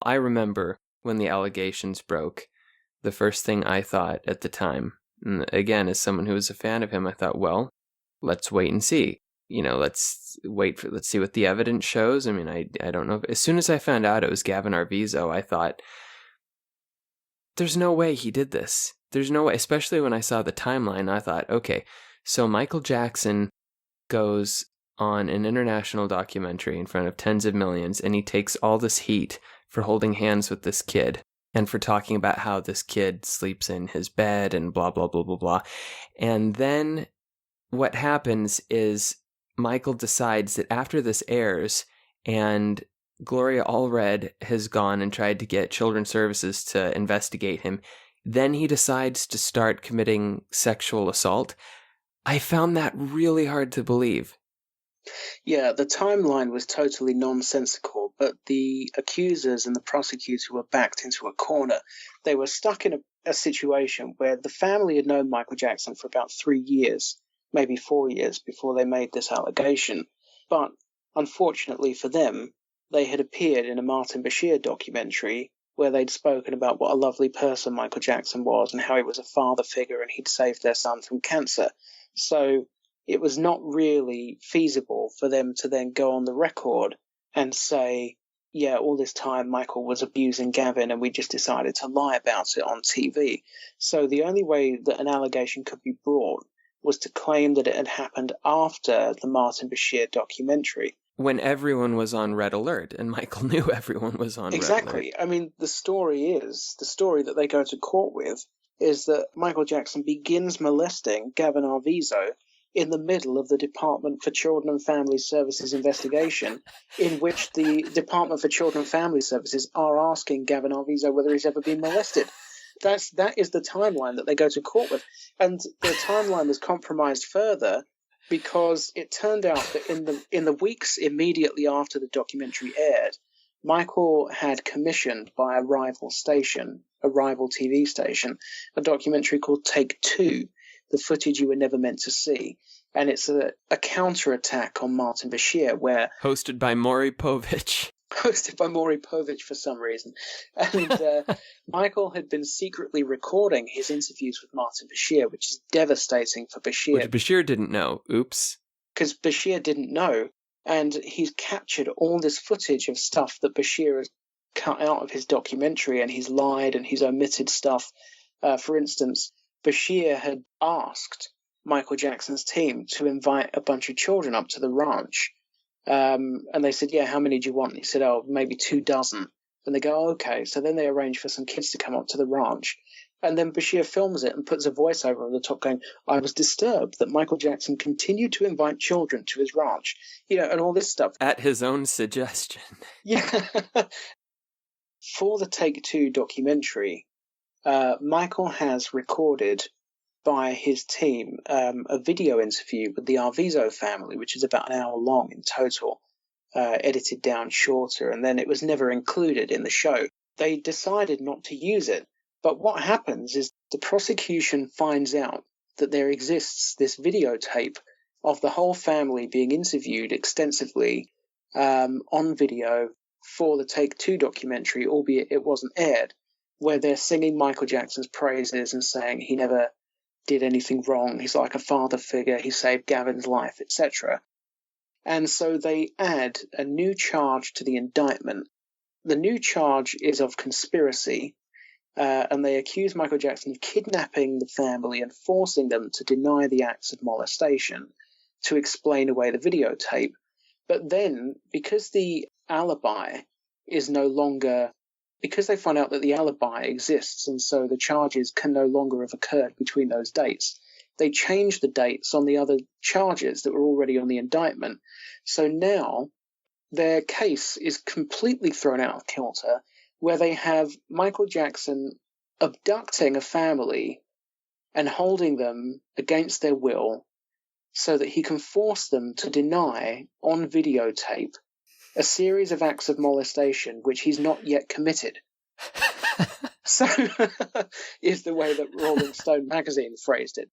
I remember when the allegations broke, the first thing I thought at the time, and again, as someone who was a fan of him, I thought, well, let's wait and see. Let's see what the evidence shows. I mean, I don't know. As soon as I found out it was Gavin Arvizo, I thought, there's no way he did this. There's no way, especially when I saw the timeline, I thought, okay, so Michael Jackson goes on an international documentary in front of tens of millions, and he takes all this heat for holding hands with this kid and for talking about how this kid sleeps in his bed and blah, blah, blah, blah, blah. And then what happens is Michael decides that after this airs and Gloria Allred has gone and tried to get Children's Services to investigate him, then he decides to start committing sexual assault. I found that really hard to believe. Yeah, the timeline was totally nonsensical, but the accusers and the prosecutor were backed into a corner. They were stuck in a situation where the family had known Michael Jackson for about 3 years, maybe 4 years, before they made this allegation. But unfortunately for them, they had appeared in a Martin Bashir documentary where they'd spoken about what a lovely person Michael Jackson was and how he was a father figure and he'd saved their son from cancer. So it was not really feasible for them to then go on the record and say, yeah, all this time Michael was abusing Gavin and we just decided to lie about it on TV. So the only way that an allegation could be brought was to claim that it had happened after the Martin Bashir documentary. When everyone was on red alert, and Michael knew everyone was on red alert. Exactly. I mean, the story that they go to court with is that Michael Jackson begins molesting Gavin Arvizo in the middle of the Department for Children and Family Services investigation, in which the Department for Children and Family Services are asking Gavin Arvizo whether he's ever been molested. That is the timeline that they go to court with. And the timeline was compromised further because it turned out that in the weeks immediately after the documentary aired, Michael had commissioned by a rival TV station, a documentary called Take Two, The Footage You Were Never Meant to See. And it's a counterattack on Martin Bashir, where... Hosted by Maury Povich. Hosted by Maury Povich for some reason. And Michael had been secretly recording his interviews with Martin Bashir, which is devastating for Bashir. Which Bashir didn't know. Oops. Because Bashir didn't know. And he's captured all this footage of stuff that Bashir has cut out of his documentary, and he's lied and he's omitted stuff. For instance, Bashir had asked Michael Jackson's team to invite a bunch of children up to the ranch. And they said, yeah, how many do you want? And he said, maybe 24. And they go, okay. So then they arrange for some kids to come up to the ranch. And then Bashir films it and puts a voiceover on the top going, I was disturbed that Michael Jackson continued to invite children to his ranch, and all this stuff. At his own suggestion. Yeah. For the Take Two documentary, Michael has recorded by his team a video interview with the Arvizo family, which is about an hour long in total, edited down shorter, and then it was never included in the show. They decided not to use it. But what happens is the prosecution finds out that there exists this videotape of the whole family being interviewed extensively on video for the Take Two documentary, albeit it wasn't aired, where they're singing Michael Jackson's praises and saying he never did anything wrong, he's like a father figure, he saved Gavin's life, etc. And so they add a new charge to the indictment. The new charge is of conspiracy, and they accuse Michael Jackson of kidnapping the family and forcing them to deny the acts of molestation to explain away the videotape. But then, because the alibi is no longer... Because they find out that the alibi exists and so the charges can no longer have occurred between those dates, they change the dates on the other charges that were already on the indictment. So now their case is completely thrown out of kilter, where they have Michael Jackson abducting a family and holding them against their will so that he can force them to deny on videotape a series of acts of molestation which he's not yet committed. So is the way that Rolling Stone magazine phrased it.